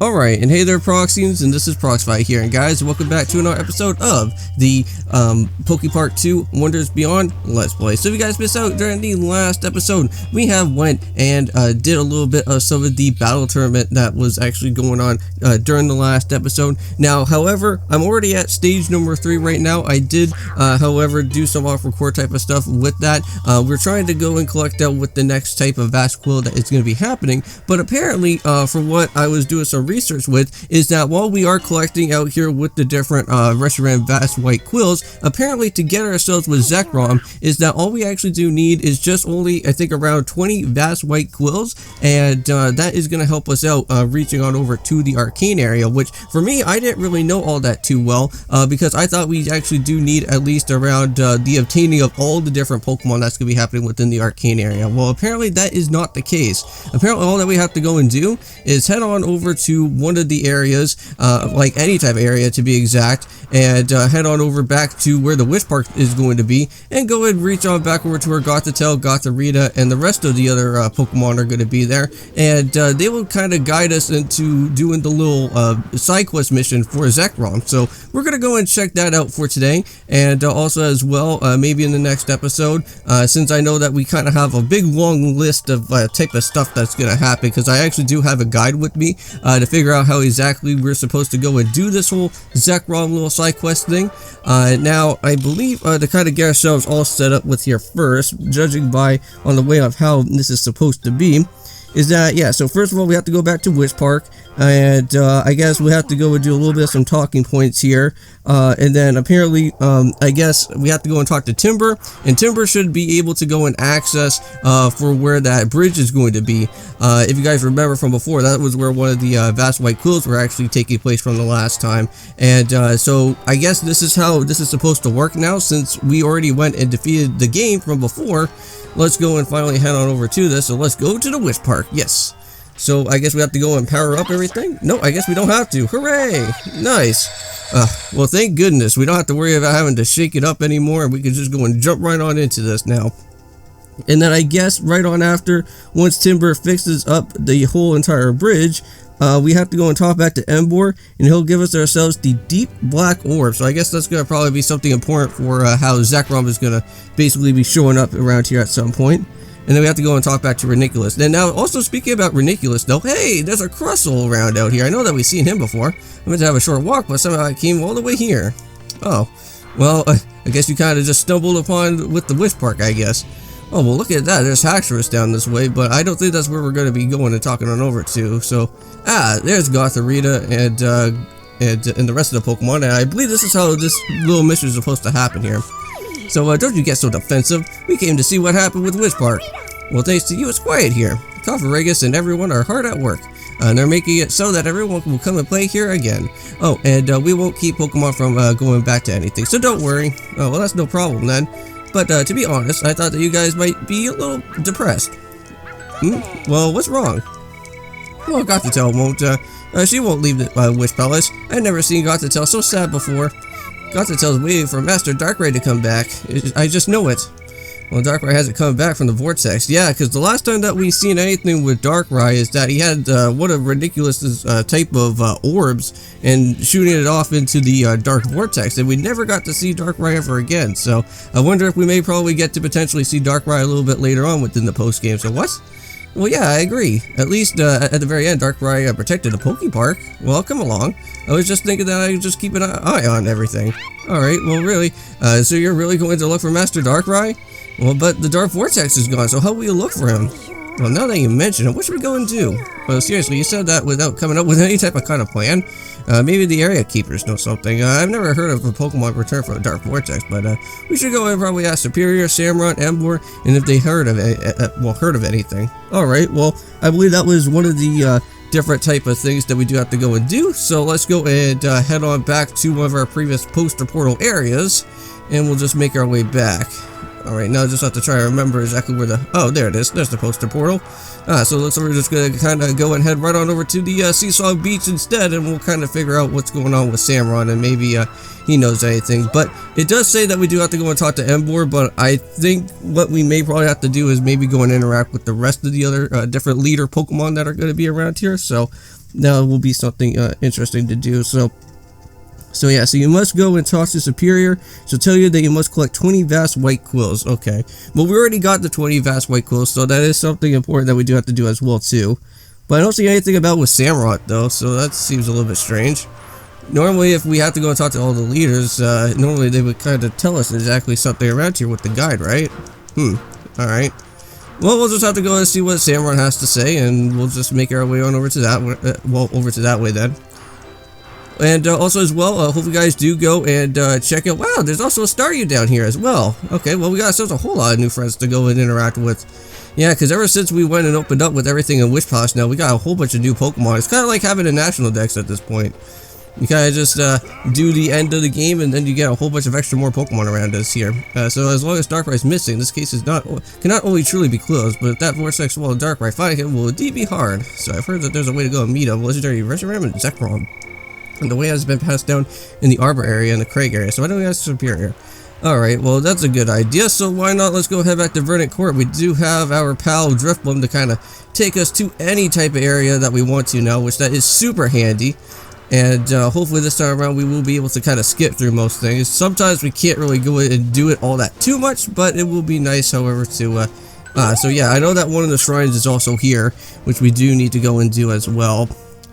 Alright, and hey there Proxyians, and this is Proxify here, and guys, welcome back to another episode of the PokePark 2 Wonders Beyond Let's Play. So if you guys missed out during the last episode, we have went and did a little bit of some of the battle tournament that was actually going on during the last episode. Now, however, I'm already at stage number 3 right now. I did, however, do some off-record type of stuff with that. We're trying to go and collect out what the next type of vast quill that is going to be happening, but apparently, from what I was doing some research with, is that while we are collecting out here with the different Reshiram vast white quills, apparently to get ourselves with Zekrom is that all we actually do need is just only, I think, around 20 vast white quills, and that is going to help us out reaching on over to the arcane area, which for me, I didn't really know all that too well, because I thought we actually do need at least around the obtaining of all the different Pokemon that's going to be happening within the arcane area. Well, apparently that is not the case. Apparently all that we have to go and do is head on over to one of the areas, like any type of area to be exact, and head on over back to where the PokePark is going to be, and go and reach on back over to where Gothorita, Gothorita, and the rest of the other Pokemon are going to be there, and they will kind of guide us into doing the little side quest mission for Zekrom. So we're going to go and check that out for today, and also as well, maybe in the next episode, since I know that we kind of have a big long list of type of stuff that's going to happen, because I actually do have a guide with me to figure out how exactly we're supposed to go and do this whole Zekrom little side quest thing. Now, I believe to kind of get ourselves all set up with here first, judging by on the way of how this is supposed to be, is that, yeah, so first of all, we have to go back to PokePark, and I guess we have to go and do a little bit of some talking points here, and then apparently, I guess we have to go and talk to Timber, and Timber should be able to go and access for where that bridge is going to be. If you guys remember from before, that was where one of the vast white quills were actually taking place from the last time, and so I guess this is how this is supposed to work now, since we already went and defeated the game from before. Let's go and finally head on over to this, so let's go to the PokePark. Yes. So I guess we have to go and power up everything? No, I guess we don't have to. Hooray! Nice. Well, thank goodness. We don't have to worry about having to shake it up anymore. We can just go and jump right on into this now. And then I guess right on after, once Timber fixes up the whole entire bridge, we have to go and talk back to Embor, and he'll give us ourselves the deep black orb. So I guess that's going to probably be something important for how Zekrom is going to basically be showing up around here at some point. And then we have to go and talk back to Reniculus. And now, also speaking about Reniculus, though, hey, there's a Crustle around out here. I know that we've seen him before. I meant to have a short walk, but somehow I came all the way here. Oh, well, I guess you kind of just stumbled upon with the PokePark, I guess. Oh, well, look at that. There's Haxorus down this way, but I don't think that's where we're going to be going and talking on over to. So, there's Gothorita and the rest of the Pokemon. And I believe this is how this little mission is supposed to happen here. So, don't you get so defensive. We came to see what happened with PokePark. Well, thanks to you, it's quiet here. Cofferegus and everyone are hard at work. And they're making it so that everyone will come and play here again. Oh, and we won't keep Pokemon from going back to anything. So don't worry. Oh, well, that's no problem then. But to be honest, I thought that you guys might be a little depressed. Well, what's wrong? Well, Gothorita won't, she won't leave the Wish Palace. I've never seen Gothorita so sad before. Gothorita's waiting for Master Darkrai to come back. I just know it. Well, Darkrai hasn't come back from the Vortex. Yeah, because the last time that we've seen anything with Darkrai is that he had one of Reniculus's type of orbs and shooting it off into the Dark Vortex, and we never got to see Darkrai ever again. So I wonder if we may probably get to potentially see Darkrai a little bit later on within the post game. So what? Well, yeah, I agree. At least at the very end, Darkrai protected the PokePark. Well, come along. I was just thinking that I would just keep an eye on everything. Alright, well, really? So you're really going to look for Master Darkrai? Well, but the Dark Vortex is gone, so how will you look for him? Well, now that you mention it, what should we go and do? Well, seriously, you said that without coming up with any type of kind of plan. Maybe the area keepers know something. I've never heard of a Pokemon return from a Dark Vortex, but we should go and probably ask Superior, Samurott, Embor, and if they heard of anything. Alright, well, I believe that was one of the different type of things that we do have to go and do. So let's go and head on back to one of our previous poster portal areas, and we'll just make our way back. Alright, now I just have to try to remember exactly where the... Oh, there it is. There's the poster portal. So looks like we're just going to kind of go and head right on over to the Seesaw Beach instead, and we'll kind of figure out what's going on with Samurott, and maybe he knows anything. But it does say that we do have to go and talk to Embor, but I think what we may probably have to do is maybe go and interact with the rest of the other different leader Pokemon that are going to be around here. So that will be something interesting to do. So yeah, so you must go and talk to Superior. So tell you that you must collect 20 vast white quills. Okay, well, we already got the 20 vast white quills, so that is something important that we do have to do as well too. But I don't see anything about with Samurott though, so that seems a little bit strange. Normally, if we have to go and talk to all the leaders, normally they would kind of tell us exactly something around here with the guide, right? Alright. Well, we'll just have to go and see what Samurott has to say, and we'll just make our way on over to that over to that way then. And also as well, hope you guys do go and check out. Wow, there's also a Staryu down here as well. Okay, well, we got ourselves a whole lot of new friends to go and interact with. Yeah, because ever since we went and opened up with everything in Wish Palace, now we got a whole bunch of new Pokemon. It's kind of like having a national dex at this point. You kind of just do the end of the game, and then you get a whole bunch of extra more Pokemon around us here. So as long as Darkrai is missing, this case is cannot only truly be closed, but if that vortex wall of Darkrai, finding him will indeed be hard. So I've heard that there's a way to go and meet a legendary Reshiram and Zekrom. And the way has been passed down in the Arbor area and the Craig area, so I don't think that's Superior. Alright, well, that's a good idea, so why not let's go head back to Verdant Court. We do have our pal Drifblim to kind of take us to any type of area that we want to now, which that is super handy. And hopefully this time around we will be able to kind of skip through most things. Sometimes we can't really go in and do it all that too much, but it will be nice, however, to... so yeah, I know that one of the shrines is also here, which we do need to go and do as well.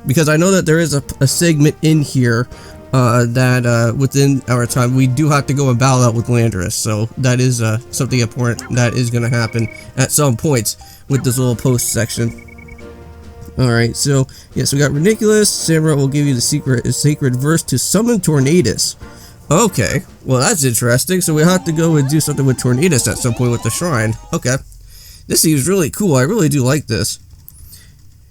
Because I know that there is a segment in here that within our time we do have to go and battle out with Landorus, so that is something important that is going to happen at some point with this little post section. Alright, so yes, we got Ridiculous. Samurott will give you the sacred verse to summon Tornadus. Okay, well, that's interesting. So we have to go and do something with Tornadus at some point with the shrine. Okay, this seems really cool. I really do like this.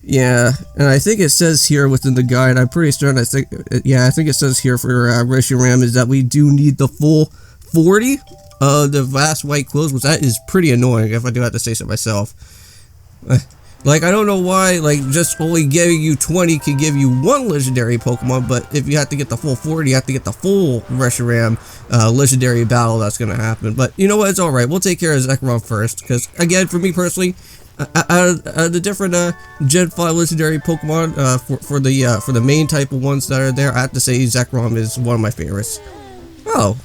Yeah, and I think it says here within the guide, I'm pretty certain, I think it says here for Reshiram is that we do need the full 40 of the vast white quills, which that is pretty annoying if I do have to say so myself. Like, I don't know why, like, just only giving you 20 can give you one legendary Pokemon, but if you have to get the full 40, you have to get the full Reshiram legendary battle that's going to happen. But you know what, it's alright, we'll take care of Zekrom first, because, again, for me personally, out of the different Gen 5 legendary Pokemon, for the main type of ones that are there, I have to say Zekrom is one of my favorites. Oh,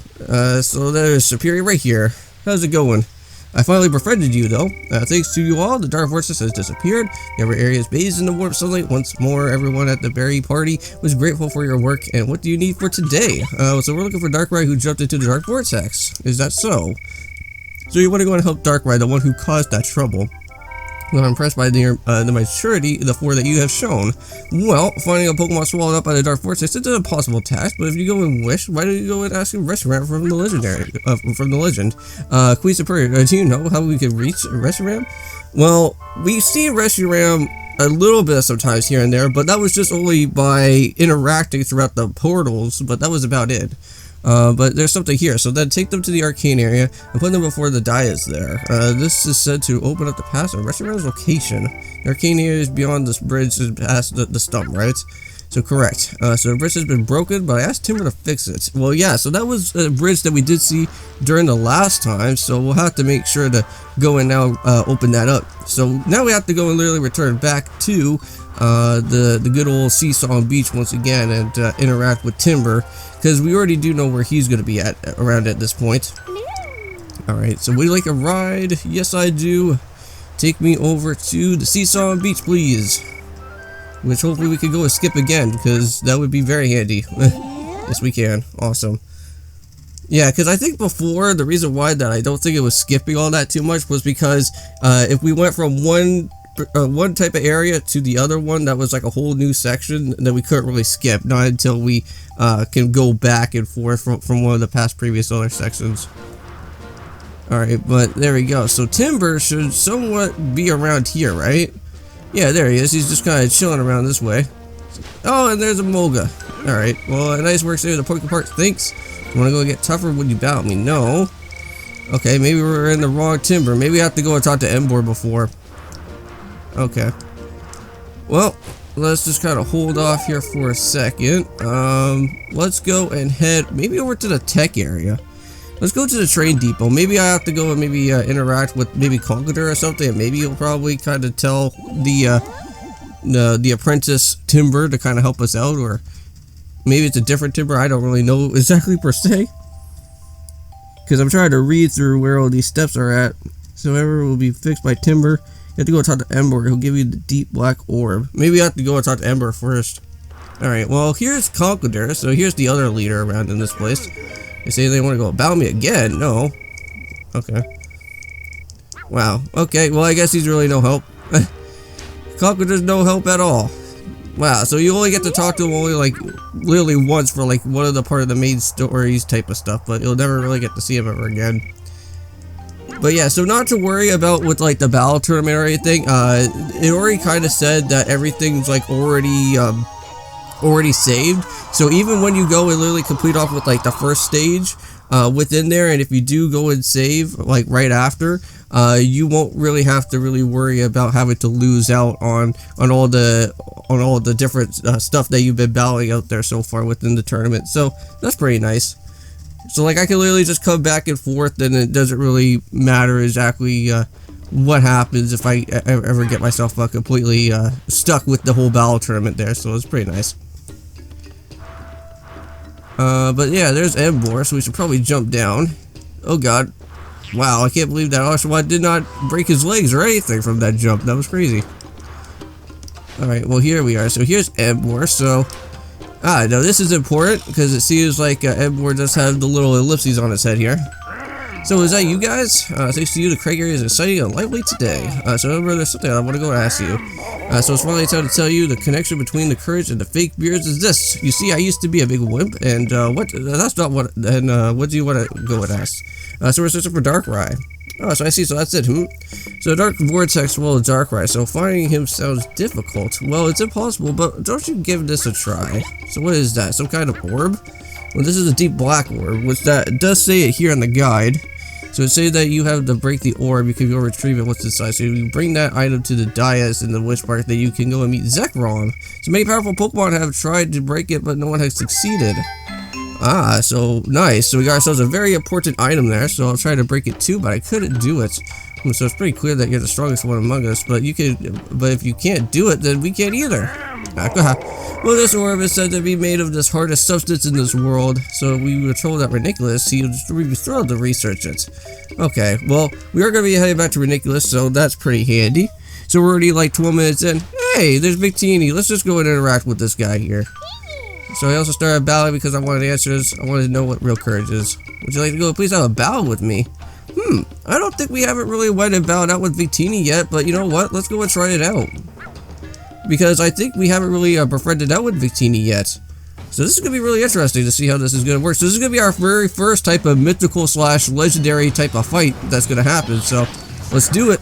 so there's Superior right here. How's it going? I finally befriended you, though. Thanks to you all, the Dark Vortex has disappeared. The upper area is bathed in the warm sunlight. Once more, everyone at the berry party was grateful for your work. And what do you need for today? So we're looking for Darkrai who jumped into the Dark Vortex. Is that so? So you want to go and help Darkrai, the one who caused that trouble. Well, I'm impressed by the maturity, the 4 that you have shown. Well, finding a Pokemon swallowed up by the Dark Vortex is an impossible task, but if you go and wish, why don't you go and ask a Reshiram from the legendary, from the legend? Queen Superior, do you know how we can reach Reshiram? Well, we've seen Reshiram a little bit sometimes here and there, but that was just only by interacting throughout the portals, but that was about it. But there's something here, so then take them to the arcane area and put them before the Dias there. This is said to open up the pass of Reshiram's location. The arcane area is beyond this bridge past the stump, right? So correct. So the bridge has been broken, but I asked Timber to fix it. Well, yeah, so that was a bridge that we did see during the last time, so we'll have to make sure to go and now open that up. So now we have to go and literally return back to the good old Seesaw Beach once again and interact with Timber, because we already do know where he's going to be around at this point. Alright, so would you like a ride? Yes, I do. Take me over to the Seesaw Beach, please. Which hopefully we can go and skip again, because that would be very handy. Yes, we can. Awesome. Yeah, because I think before, the reason why that I don't think it was skipping all that too much was because if we went from one type of area to the other one, that was like a whole new section that we couldn't really skip, not until we can go back and forth from one of the previous other sections. Alright, but there we go. So Timber should somewhat be around here, right? Yeah, there he is. He's just kind of chilling around this way. Oh, and there's a Molga. Alright, well, a nice work there at the PokePark. Thanks. You want to go get tougher when you battle me? No. Okay, maybe we're in the wrong Timber. Maybe we have to go and talk to Embor before. Okay. Well, let's just kind of hold off here for a second. Let's go and head maybe over to the tech area. Let's go to the train depot. Maybe I have to go and maybe interact with maybe Gothorita or something, and maybe you'll probably kind of tell the the apprentice timber to kind of help us out, or maybe it's a different timber. I don't really know exactly per se, because I'm trying to read through where all these steps are at. So ever will be fixed by timber. You have to go talk to Ember. He'll give you the deep black orb. Maybe I have to go and talk to Ember first. Alright, well, here's Conqueror. So here's the other leader around in this place. They say they want to go battle me again. No. Okay. Wow. Okay, well, I guess he's really no help. Conqueror's no help at all. Wow, so you only get to talk to him only, like, literally once for, like, one of the part of the main stories type of stuff, but you'll never really get to see him ever again. But yeah, so not to worry about with, like, the battle tournament or anything. It already kind of said that everything's, like, already saved. So even when you go and literally complete off with, like, the first stage within there, and if you do go and save, like, right after, you won't really have to really worry about having to lose out on all the different stuff that you've been battling out there so far within the tournament. So that's pretty nice. So like I can literally just come back and forth, and it doesn't really matter exactly what happens if I ever get myself completely stuck with the whole battle tournament there. So it's pretty nice. But yeah, there's Embor, so we should probably jump down. Oh god. Wow, I can't believe that Oshawott did not break his legs or anything from that jump. That was crazy. Alright, well here we are. So here's Embor. So, no, this is important because it seems like Embor does have the little ellipses on its head here. So is that you guys? Thanks to you, the Craig area is exciting and lively today. So Embor, there's something I want to go and ask you. So it's finally time to tell you the connection between the courage and the fake beards is this. You see, I used to be a big wimp, and what? That's not what. And what do you want to go and ask? So we're searching for Darkrai. Oh, so I see. So that's it. So Dark Vortex, well, Darkrai. So finding him sounds difficult. Well, it's impossible, but don't you give this a try. So what is that? Some kind of orb? Well, this is a deep black orb, which it does say it here in the guide. So it says that you have to break the orb. You can go retrieve it what's inside. So you bring that item to the dais in the Wish Park, that you can go and meet Zekrom. So many powerful Pokemon have tried to break it, but no one has succeeded. Ah, so nice. So we got ourselves a very important item there. So I'll try to break it too, but I couldn't do it. So it's pretty clear that you're the strongest one among us. But if you can't do it, then we can't either. Well, this orb is said to be made of this hardest substance in this world. So we were told that Reniculus, he was thrilled to research it. Okay, well, we are going to be heading back to Reniculus, so that's pretty handy. So we're already like 12 minutes in. Hey, there's Big Teeny. Let's just go and interact with this guy here. So I also started battling because I wanted answers. I wanted to know what real courage is. Would you like to go please have a battle with me? I don't think we haven't really went and battled out with Victini yet, but you know what? Let's go and try it out. Because I think we haven't really befriended out with Victini yet. So this is going to be really interesting to see how this is going to work. So this is going to be our very first type of mythical / legendary type of fight that's going to happen. So let's do it.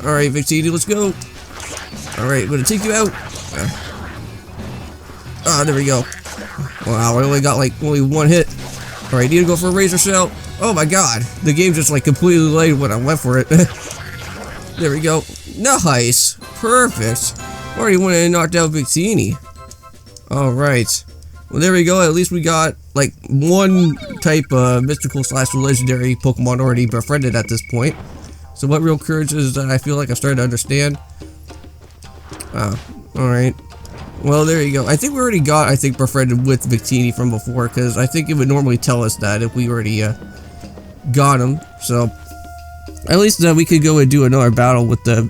Alright, Victini, let's go. Alright, I'm going to take you out. Ah, there we go. Wow, I only got like only one hit. Alright, need to go for a Razor Shell. Oh my god, the game just like completely laid when I went for it. There we go. Nice. Perfect. Already went and knocked out Victini. Alright. Well, there we go. At least we got like one type of mystical / legendary Pokemon already befriended at this point. So what real courage is that I feel like I'm starting to understand. Alright. Well, there you go. I think we already got, befriended with Victini from before, because I think it would normally tell us that if we already got him. So, at least we could go and do another battle with the...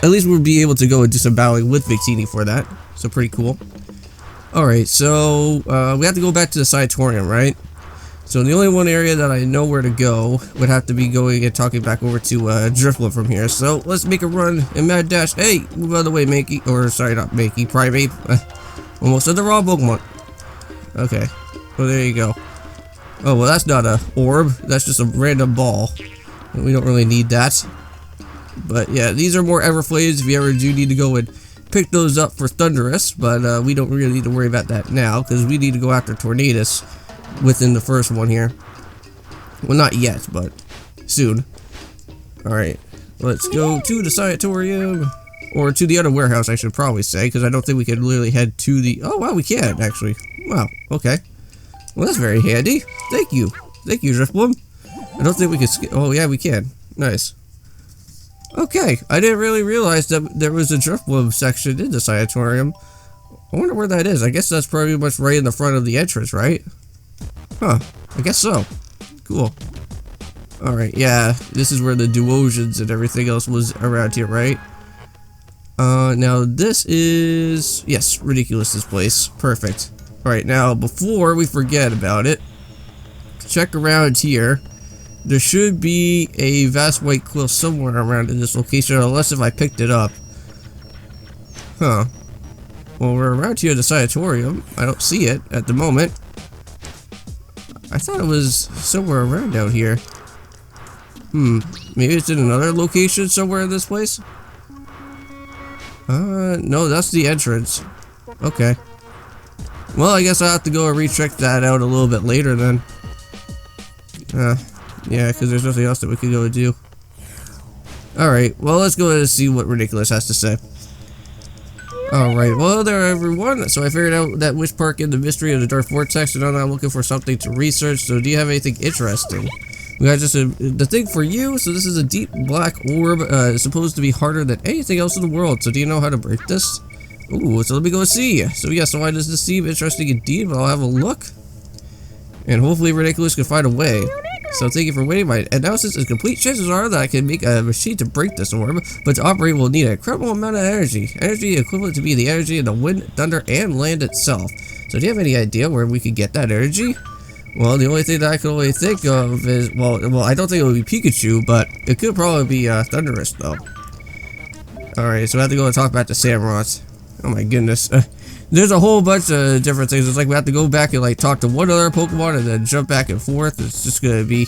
At least we'll be able to go and do some battling with Victini for that. So, pretty cool. Alright, so we have to go back to the Sanatorium, right? So, the only one area that I know where to go would have to be going and talking back over to Drifloon from here. So, let's make a run and mad dash. Hey, move out of the way, Mankey. Or, sorry, not Mankey, Primeape. Almost said the wrong Pokemon. Okay, well, there you go. Oh, well, that's not a orb. That's just a random ball. We don't really need that. But, yeah, these are more Everflames if you ever do need to go and pick those up for Thundurus. But we don't really need to worry about that now, because we need to go after Tornadus within the first one here. Well, not yet, but soon. Alright, let's go to the Sanatorium. Or to the other warehouse, I should probably say, because I don't think we can literally head to the... Oh, wow, we can, actually. Wow, okay. Well, that's very handy. Thank you. Thank you, Drifloon. I don't think we can skip... Oh, yeah, we can. Nice. Okay, I didn't really realize that there was a Driftwood section in the sanatorium. I wonder where that is. I guess that's pretty much right in the front of the entrance, right? Huh, I guess so. Cool. Alright, yeah, this is where the Duosians and everything else was around here, right? Now this is... Yes, ridiculous, this place. Perfect. Alright, now before we forget about it, check around here. There should be a vast white quill somewhere around in this location, unless if I picked it up. Huh. Well, we're around here at the sanatorium. I don't see it at the moment. I thought it was somewhere around down here. Maybe it's in another location somewhere in this place? No, that's the entrance. Okay. Well, I guess I'll have to go and recheck that out a little bit later then. Yeah, because there's nothing else that we could go and do. Alright, well, let's go and see what Ridiculous has to say. Alright, well there everyone. So I figured out that which park in the mystery of the Dark Vortex, and now I'm looking for something to research. So do you have anything interesting? We got just the thing for you. So this is a deep black orb. It's supposed to be harder than anything else in the world. So do you know how to break this? Ooh, so let me go see. So yeah, so why does this seem interesting indeed? But I'll have a look. And hopefully Ridiculous can find a way. So thank you for waiting. My analysis is complete. Chances are that I can make a machine to break this orb, but to operate will need an incredible amount of energy. Energy equivalent to be the energy in the wind, thunder, and land itself. So do you have any idea where we could get that energy? Well, the only thing that I can only think of is, well, I don't think it would be Pikachu, but it could probably be Thunderous, though. Alright, so I have to go and talk back to Samurott. Oh my goodness. There's a whole bunch of different things. It's like we have to go back and like talk to one other Pokemon and then jump back and forth. It's just gonna be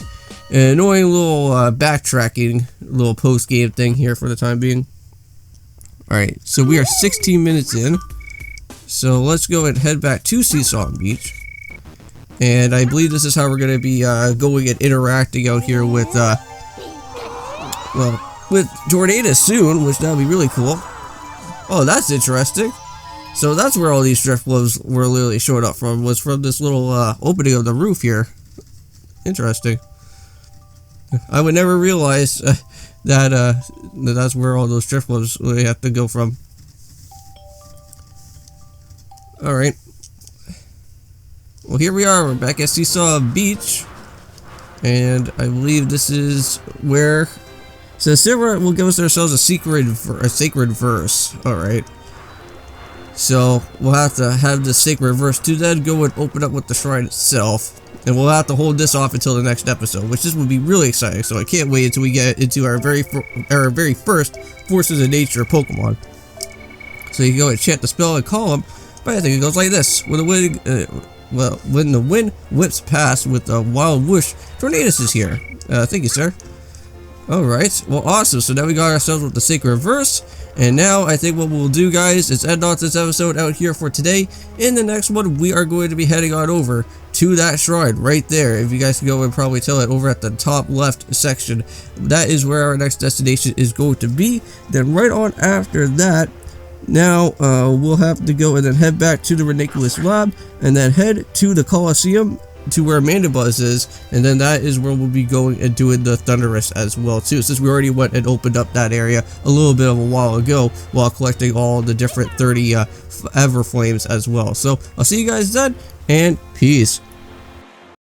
an annoying little backtracking little post-game thing here for the time being. Alright, so we are 16 minutes in. So let's go and head back to Seesaw Beach. And I believe this is how we're gonna be going and interacting out here with with Tornadus soon, which that'll be really cool. Oh, that's interesting. So that's where all these Driftwolves were literally showing up from, was from this little opening of the roof here. Interesting. I would never realize that that's where all those Driftwolves really have to go from. Alright. Well, here we are. We're back at Seesaw Beach. And I believe this is where... So Silver will give us ourselves a sacred verse. Alright. So we'll have to have this sacred verse to then go and open up with the shrine itself, and we'll have to hold this off until the next episode, which this would be really exciting. So I can't wait until we get into our very first Forces of Nature Pokemon. So you can go and chant the spell and call them, but I think it goes like this: when the wind whips past with a wild whoosh, Tornadus is here. Thank you, sir. Alright, well awesome, so now we got ourselves with the sacred verse, and now I think what we'll do, guys, is end off this episode out here for today. In the next one, we are going to be heading on over to that shrine right there. If you guys can go and probably tell it over at the top left section, that is where our next destination is going to be. Then right on after that, now we'll have to go and then head back to the Ridiculous Lab, and then head to the Coliseum, to where Mandibuzz is, and then that is where we'll be going and doing the Thunderous as well too, since we already went and opened up that area a little bit of a while ago while collecting all the different 30 Everflames as well. So I'll see you guys then, and peace.